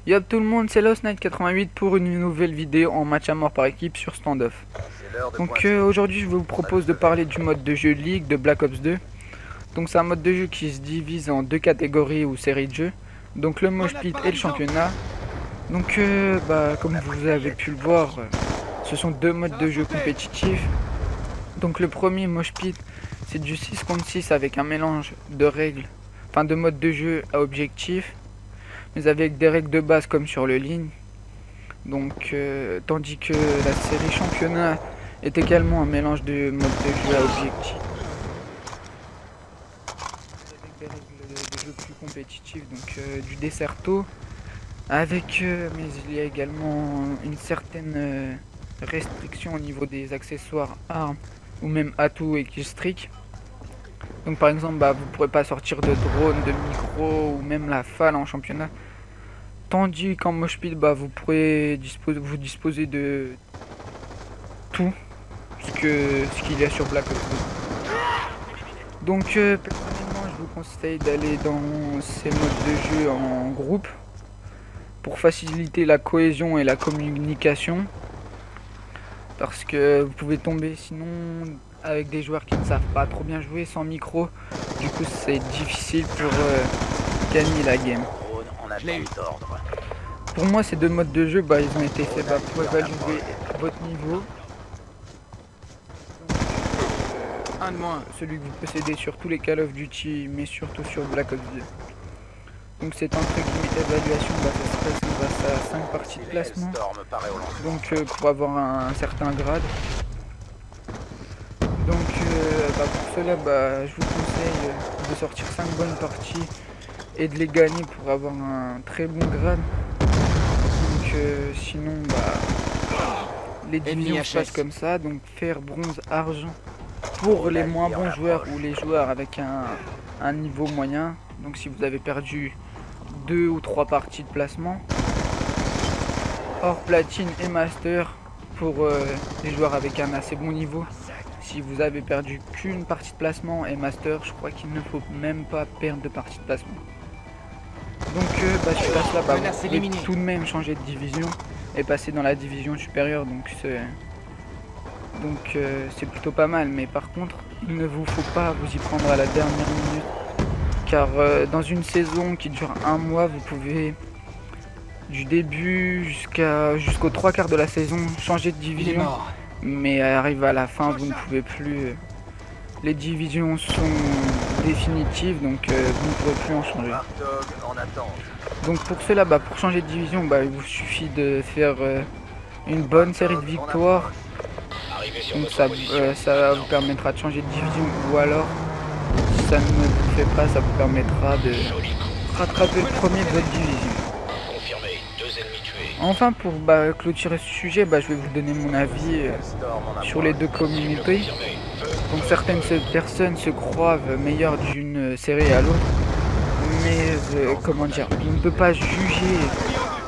Yop tout le monde, c'est Lost Night 88 pour une nouvelle vidéo en match à mort par équipe sur standoff. Donc aujourd'hui je vous propose de parler du mode de jeu League de Black Ops 2. Donc c'est un mode de jeu qui se divise en deux catégories ou séries de jeux. Donc le mosh pit et le championnat. Donc comme vous avez pu le voir, ce sont deux modes de jeu compétitifs. Donc le premier mosh pit, c'est du 6 contre 6 avec un mélange de règles, enfin de modes de jeu à objectif, mais avec des règles de base comme sur le ligne. Donc tandis que la série championnat est également un mélange de modes de jeu à objectif avec des règles de jeu plus compétitives, donc du Desserto avec mais il y a également une certaine restriction au niveau des accessoires armes ou même atouts et killstreak. Donc par exemple vous pourrez pas sortir de drone, de micro ou même la FAL en championnat. Tandis qu'en mosh pit vous pourrez vous disposer de tout ce qu'il y a sur Black Ops 2. Donc personnellement je vous conseille d'aller dans ces modes de jeu en groupe pour faciliter la cohésion et la communication, parce que vous pouvez tomber sinon avec des joueurs qui ne savent pas trop bien jouer sans micro. Du coup c'est difficile pour gagner la game. Pour moi ces deux modes de jeu ils ont été faits pour évaluer votre niveau. Un de moins, celui que vous possédez sur tous les Call of Duty, mais surtout sur Black Ops 2. Donc c'est entre guillemets évaluation, ça se passe grâce à 5 parties de placement. Donc pour avoir un certain grade. Donc pour cela je vous conseille de sortir 5 bonnes parties et de les gagner pour avoir un très bon grade. Donc sinon les divisions se passent comme ça, donc fer, bronze, argent pour les moins bons joueurs ou les joueurs avec un niveau moyen. Donc si vous avez perdu 2 ou 3 parties de placement. Or, platine et master pour les joueurs avec un assez bon niveau. Si vous avez perdu qu'une partie de placement, et master, je crois qu'il ne faut même pas perdre de partie de placement. Donc je passe là, vous pouvez tout de même changer de division et passer dans la division supérieure. Donc c'est plutôt pas mal, mais par contre il ne vous faut pas vous y prendre à la dernière minute, car dans une saison qui dure un mois, vous pouvez du début jusqu'aux 3/4 de la saison changer de division, mais arrive à la fin vous ne pouvez plus, les divisions sont définitives, donc vous ne pourrez plus en changer. Donc pour cela, pour changer de division, il vous suffit de faire une bonne série de victoires. Donc ça vous permettra de changer de division, ou alors si ça ne vous fait pas, ça vous permettra de rattraper le premier de votre division. Enfin pour clôturer ce sujet, je vais vous donner mon avis sur les deux communautés. Donc certaines personnes se croient meilleures d'une série à l'autre, mais comment dire, on ne peut pas juger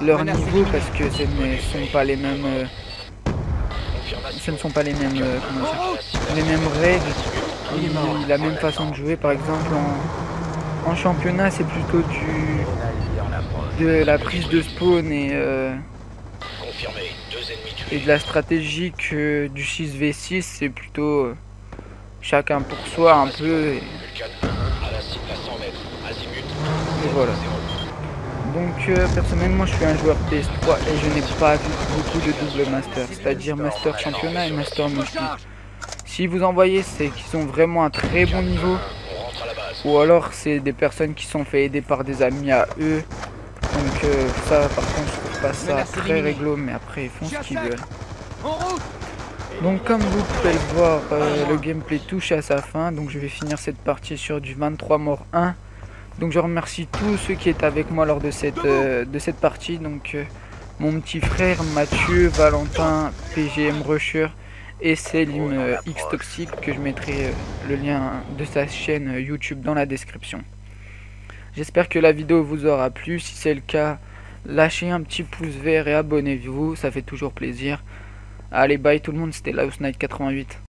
leur niveau parce que ce ne sont pas les mêmes les mêmes règles ni la même façon de jouer. Par exemple en championnat c'est plutôt de la prise de spawn et de la stratégie, que du 6v6 c'est plutôt chacun pour soi un peu, et voilà. Donc personnellement je suis un joueur PS3 et je n'ai pas vu beaucoup de double master, c'est-à-dire master championnat et master mosh pit. Si vous en voyez, c'est qu'ils ont vraiment un très bon niveau, ou alors c'est des personnes qui sont fait aider par des amis à eux. Donc ça par contre je trouve pas ça très réglo, mais après ils font ce qu'ils veulent. Donc comme vous pouvez le voir, le gameplay touche à sa fin, donc je vais finir cette partie sur du 23 morts 1. Donc je remercie tous ceux qui étaient avec moi lors de cette partie. Donc mon petit frère Mathieu, Valentin, PGM Rusher et Selim X Toxic, que je mettrai le lien de sa chaîne YouTube dans la description. J'espère que la vidéo vous aura plu. Si c'est le cas, lâchez un petit pouce vert et abonnez-vous, ça fait toujours plaisir. Allez, bye tout le monde, c'était Lost Night 88.